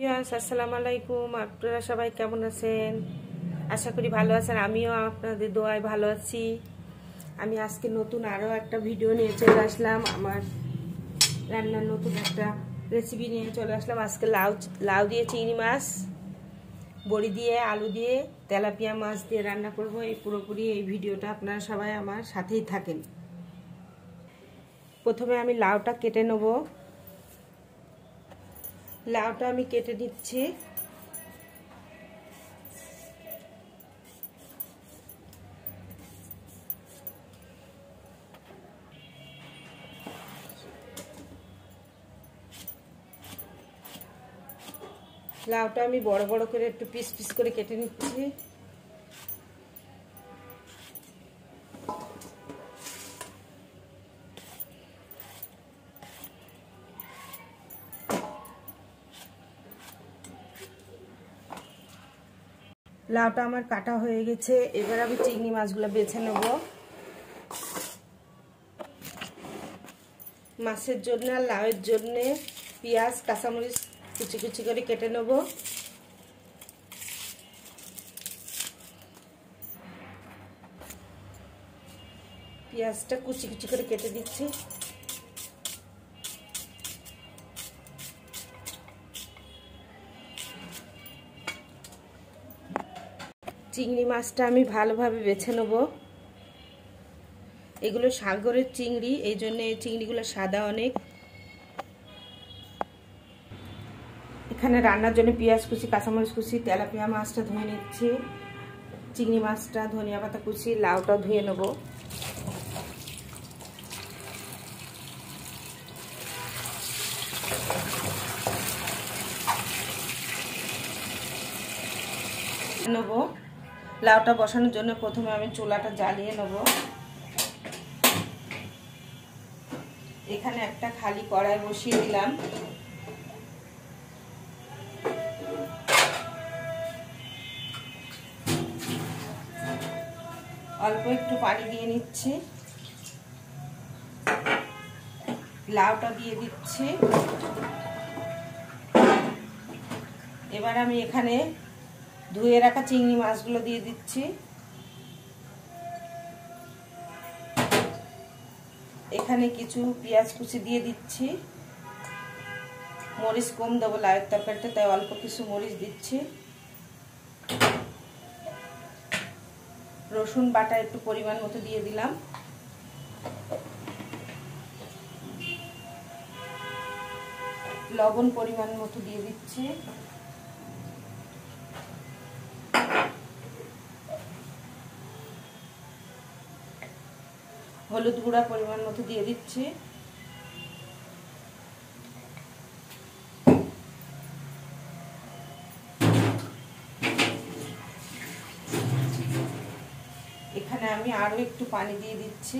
আসসালামু আলাইকুম। আপনারা সবাই কেমন আছেন? আশা করি ভালো আছেন। আমিও আপনাদের দোয়ায় ভালো আছি। আমি আজকে নতুন আরও একটা ভিডিও নিয়ে চলে আসলাম। আমার রান্নার নতুন একটা রেসিপি নিয়ে চলে আসলাম। আজকে লাউ দিয়ে চিংড়ি মাছ, বড়ি দিয়ে, আলু দিয়ে, তেলাপিয়া মাছ দিয়ে রান্না করব। পুরোপুরি এই ভিডিওটা আপনারা সবাই আমার সাথেই থাকেন। প্রথমে আমি লাউটা কেটে নেব। লাউটা আমি কেটে নিচ্ছি। লাউটা আমি বড় বড় করে একটু পিস পিস করে কেটে নিচ্ছি। লাউটা আমার কাটা হয়ে গেছে। এবার আমি চিংড়ি মাছগুলো বেছে নেব। মাছের জন্য আর লাউয়ের জন্য পেঁয়াজ কাঁচামরিচ কুচি কুচি করে কেটে নেব। পেঁয়াজটা কুচি কুচি করে কেটে দিচ্ছি। চিংড়ি মাছটা আমি ভালোভাবে বেছে নেব। এগুলো সাগরের চিংড়ি, এই জন্য এই চিংড়িগুলো সাদা অনেক। এখানে রান্নার জন্য পেঁয়াজ কুচি, কাঁচামরিচ কুচি, তেলাপিয়া মাছটা ধুয়ে নিচ্ছি, চিংড়ি মাছটা, ধনিয়া পাতা কুচি, লাউটা ধুয়ে নেব। লাউটা বসানোর জন্য প্রথমে আমি চুলাটা জ্বালিয়ে নেব। এখানে একটা খালি কড়াই বসিয়ে দিলাম। অল্প একটু পানি দিয়ে নিচ্ছি। লাউটা দিয়ে দিচ্ছি। এবার আমি এখানে ধুয়ে রাখা চিংড়ি মাছগুলো দিয়ে দিচ্ছি। এখানে কিছু পেঁয়াজ কুচি দিয়ে দিচ্ছি। মরিচ কম দেবো লাউয়ের তরকারিতে, তাই অল্প কিছু মরিচ দিচ্ছি। রসুন বাটা একটু পরিমাণ মতো দিয়ে দিলাম। লবণ পরিমাণ মতো দিয়ে দিচ্ছি। হলুদ গুঁড়া পরিমাণ মতো দিয়ে দিচ্ছি। এখানে আমি আরো একটু পানি দিয়ে দিচ্ছি।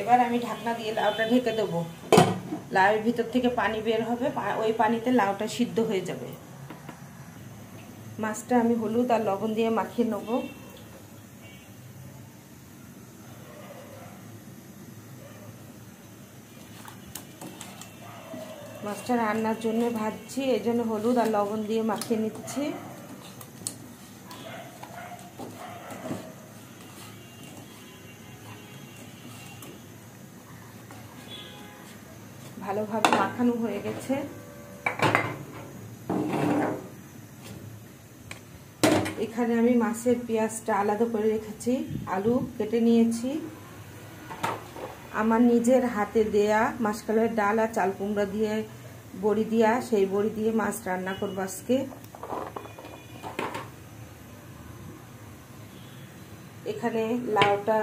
এবার আমি ঢাকনা দিয়ে লাউটা ঢেকে দেবো। লাউয়ের ভিতর থেকে পানি বের হবে, ওই পানিতে লাউটা সিদ্ধ হয়ে যাবে। মাছটা আমি হলুদ আর লবণ দিয়ে মাখিয়ে নেব। মাছটা রান্নার জন্য ভাজছি, এই জন্য হলুদ আর লবণ দিয়ে মাখিয়ে নিচ্ছি। ভালোভাবে মাখানো হয়ে গেছে। এখানে আমি মাছের পেঁয়াজটা আলাদা করে রেখেছি, আলু কেটে নিয়েছি। আমার নিজের হাতে দেয়া মাসকলাইয়ের ডাল আর চাল কুমড়া দিয়ে বড়ি দিয়া, সেই বড়ি দিয়ে মাছ রান্না করবো আজকে। এখানে লাউটা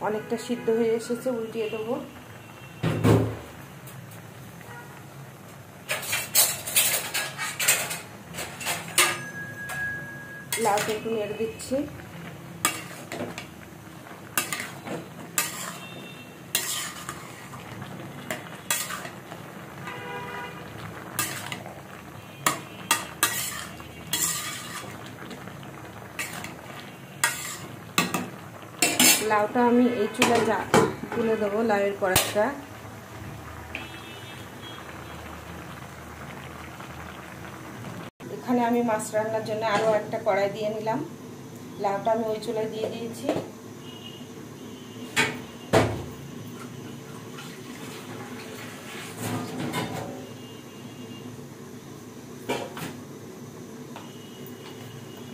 অনেকটা সিদ্ধ হয়ে এসেছে, উল্টিয়ে দেবো। লাউটা একটু নেড়ে দিচ্ছি। লাউটা আমি এই চুলায় তুলে দেবো, লাউয়ের কড়াইটা। এখানে আমি মাছ রান্নার জন্য আরও একটা কড়াই দিয়ে নিলাম। লাউটা আমি ওই চুলায় দিয়ে দিয়েছি।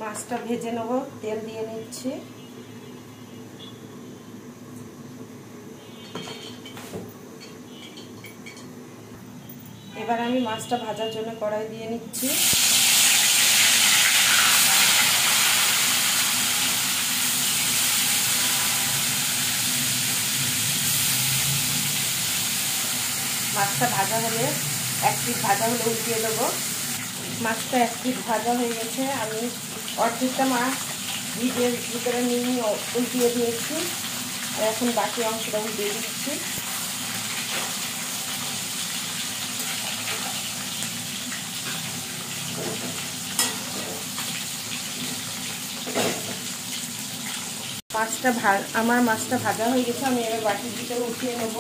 মাছটা ভেজে নেব, তেল দিয়ে নিচ্ছি। এবার আমি মাছটা ভাজার জন্য কড়াই দিয়ে নিচ্ছি। মাছটা ভাজা হলে, এক পিঠ ভাজা হলে উল্টিয়ে দেবো। মাছটা এক পিঠ ভাজা হয়ে গেছে, আমি অর্ধেকটা মাছ ভিজের ভিতরে নিয়ে উল্টিয়ে দিয়েছি। আর এখন বাকি অংশটা উল্টিয়ে দিচ্ছি। আমার মাছটা ভাজা হয়ে গেছে, আমি এবার বাটির ভিতরে উঠিয়ে নেব।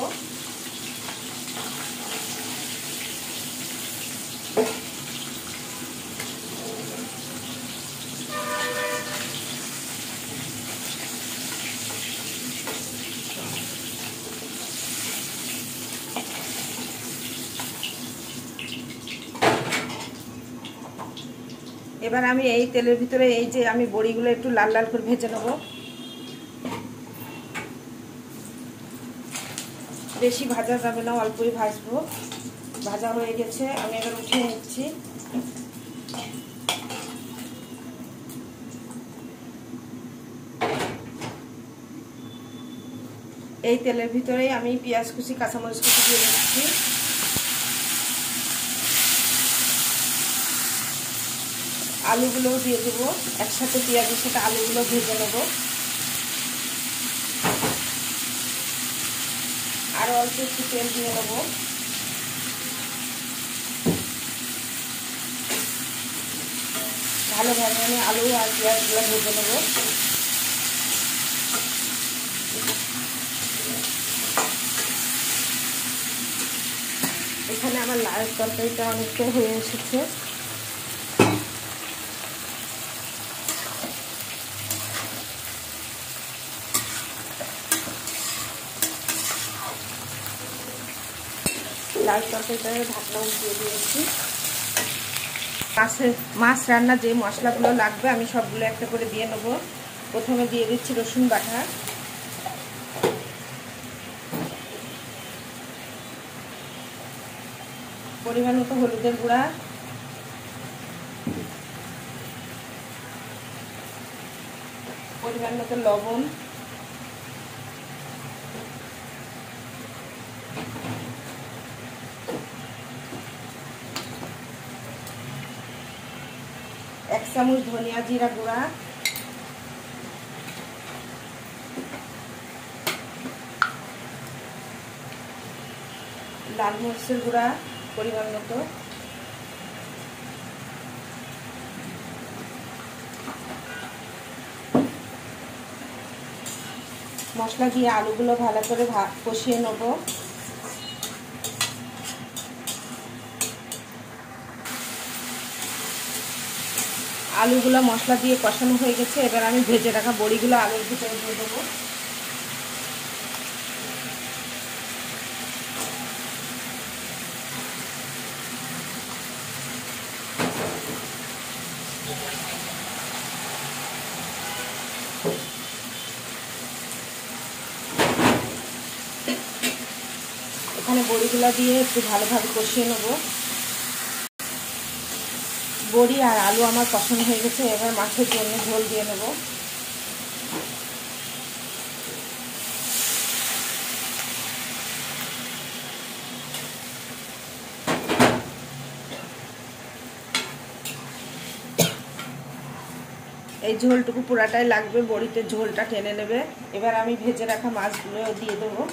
এবার আমি এই তেলের ভিতরে এই যে আমি বড়িগুলো একটু লাল লাল করে ভেজে নেব। বেশি ভাজা যাবে না, অল্পই ভাজবো। ভাজা হয়ে গেছে, আমি এবার উঠিয়ে নিচ্ছি। এই তেলের ভিতরেই আমি পেঁয়াজ কুচি, কাঁচামরিচ কুচি দিয়ে দিচ্ছি। আলুগুলোও দিয়ে দেবো একসাথে, পেঁয়াজের সাথে আলুগুলো ভেজে নেব। আরও অল্প একটু তেল দিয়ে নেব। ভালোভাবে আমি আলু আর পেঁয়াজগুলো ভেজে নেব। এখানে আমার লাউয়ের তরকারিটা অনেকটা হয়ে এসেছে। লাউ তরকারিটা ঢাকনা উঠিয়ে দিয়েছি। মাছ রান্নার যে মশলাগুলো লাগবে আমি সবগুলো একটা করে দিয়ে নেব। প্রথমে দিয়ে দিচ্ছি রসুন বাটা, পরিমাণ মতো হলুদের গুঁড়া, পরিমাণ মতো লবণ, এক চামচ ধনিয়া জিরা গুঁড়া, লাল মরিচের গুঁড়া পরিমাণ মতো, মশলা দিয়ে আলুগুলো ভালো করে কষিয়ে নেব। আলুগুলো মশলা দিয়ে কষানো হয়ে গেছে, এবার আমি ভেজে রাখা বড়িগুলো আলুর ভিতরে দিয়ে দেবো। এখানে বড়িগুলো দিয়ে একটু ভালোভাবে কষিয়ে নেব। বড়ি আর আলু আমার কষানো হয়ে গেছে, এবার মাছের জন্য ঝোল দিয়ে নেব। এই ঝোলটুকু পুরাটাই লাগবে, বড়িতে ঝোলটা টেনে নেবে। এবার আমি ভেজে রাখা মাছগুলো দিয়ে দেবো।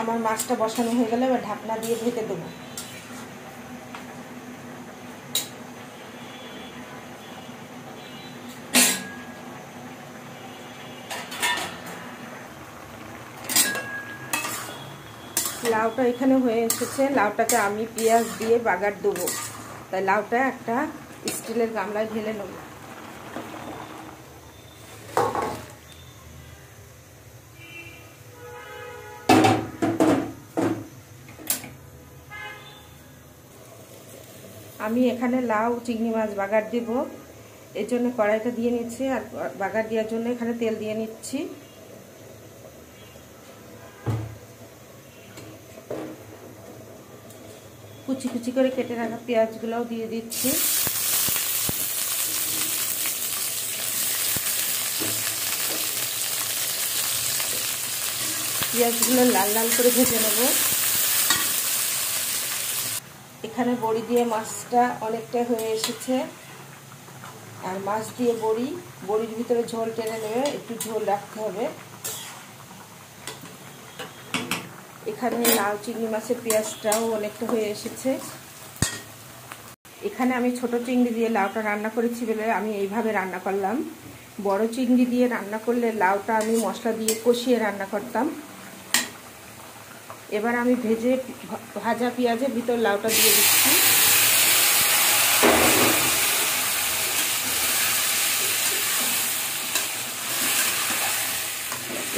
আমার মাছটা বসানো হয়ে গেলে এবার ঢাকনা দিয়ে ঢেকে দেবো। লাউটা এখানে হয়ে এসেছে। লাউটাকে আমি পেঁয়াজ দিয়ে বাগার দেবো, তাই লাউটা একটা স্টিলের গামলায় ঢেলে নেব। আমি এখানে লাউ চিংড়ি মাছ বাগার দেব, এই জন্য কড়াইটা দিয়ে নিচ্ছি। আর বাগার দেওয়ার জন্য এখানে তেল দিয়ে নিচ্ছি। কুচি কুচি করে কেটে রাখা পেঁয়াজগুলোও দিয়ে দিচ্ছি। পেঁয়াজগুলো লাল লাল করে ভেজে নেব। এখানে বড়ি দিয়ে মাছটা অনেকটা হয়ে এসেছে। আর মাছ দিয়ে বড়ির ভিতরে ঝোল টেনে নেবে, একটু ঝোল রাখতে হবে। এখানে লাউ চিংড়ি মাছের পেঁয়াজটাও অনেকটা হয়ে এসেছে। এখানে আমি ছোট চিংড়ি দিয়ে লাউটা রান্না করেছি বলে আমি এইভাবে রান্না করলাম। বড় চিংড়ি দিয়ে রান্না করলে লাউটা আমি মশলা দিয়ে কষিয়ে রান্না করতাম। এবার আমি ভাজা পেঁয়াজের ভিতর লাউটা দিয়ে দিচ্ছি।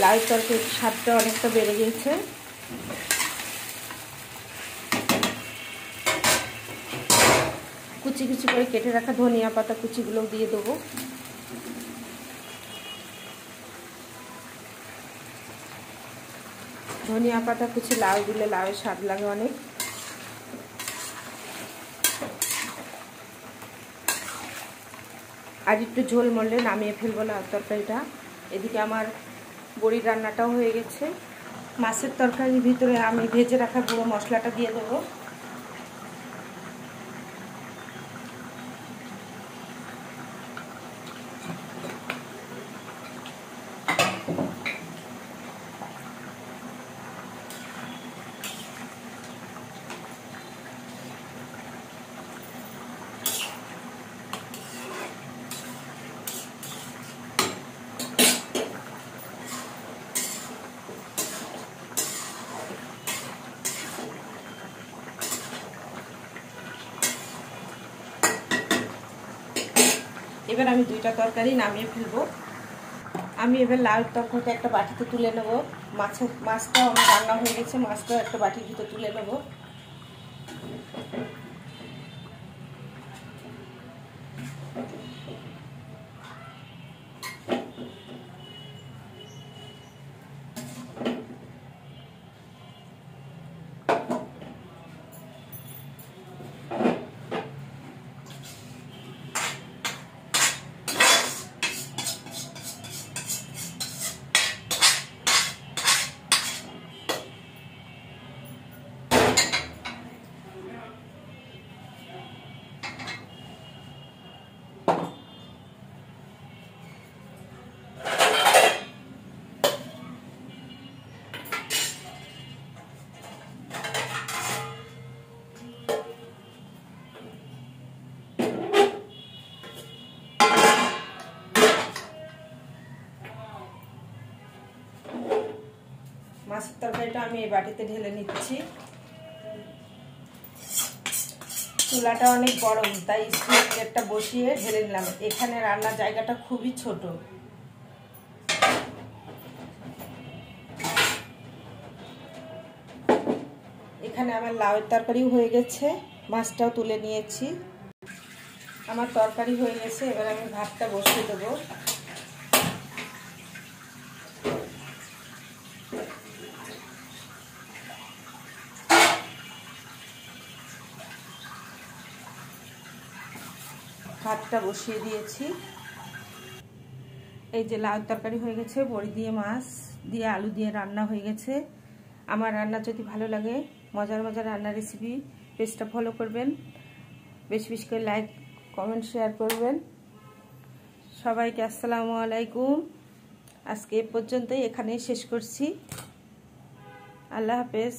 লাউ তরকারির স্বাদটা অনেকটা বেড়ে গেছে। কুচি কুচি করে কেটে রাখা ধনিয়া পাতা কুচিগুলো দিয়ে দেবো। ধনিয়া পাতা কুচি লাউ দিলে লাউয়ের স্বাদ লাগে অনেক। আর একটু ঝোল মরলে নামিয়ে ফেলবো লাউ তরকারিটা। এদিকে আমার বড়ির রান্নাটাও হয়ে গেছে। মাছের তরকারির ভিতরে আমি ভেজে রাখা গুঁড়ো মশলাটা দিয়ে দেবো। এবার আমি দুইটা তরকারি নামিয়ে ফেলবো। আমি এবার লাউ তরকারিটা একটা বাটিতে তুলে নেব। মাছটাও আমার রান্না হয়ে গেছে, মাছটাও একটা বাটির ভিতরে তুলে নেব। মাছের তরকারিটা আমি এই বাটিতে ঢেলে নিচ্ছি। চুলাটা অনেক গরম, তাই স্টিলের প্লেটটা বসিয়ে ঢেলে নিলাম। এখানে রান্নার জায়গাটা খুবই ছোট। এখানে আমার লাউয়ের তরকারিও হয়ে গেছে, মাছটাও তুলে নিয়েছি। আমার তরকারি হয়ে গেছে, এবার আমি ভাতটা বসিয়ে দেবো। ভাতটা বসিয়ে দিয়েছি। এই যে লাউ তরকারি হয়ে গেছে, বড়ি দিয়ে মাছ দিয়ে আলু দিয়ে রান্না হয়ে গেছে। আমার রান্না যদি ভালো লাগে, মজার মজার রান্নার রেসিপি পেজটা ফলো করবেন, বেশি বেশি করে লাইক কমেন্ট শেয়ার করবেন। সবাইকে আসসালামু আলাইকুম। আজকে এ পর্যন্তই, এখানেই শেষ করছি। আল্লাহ হাফেজ।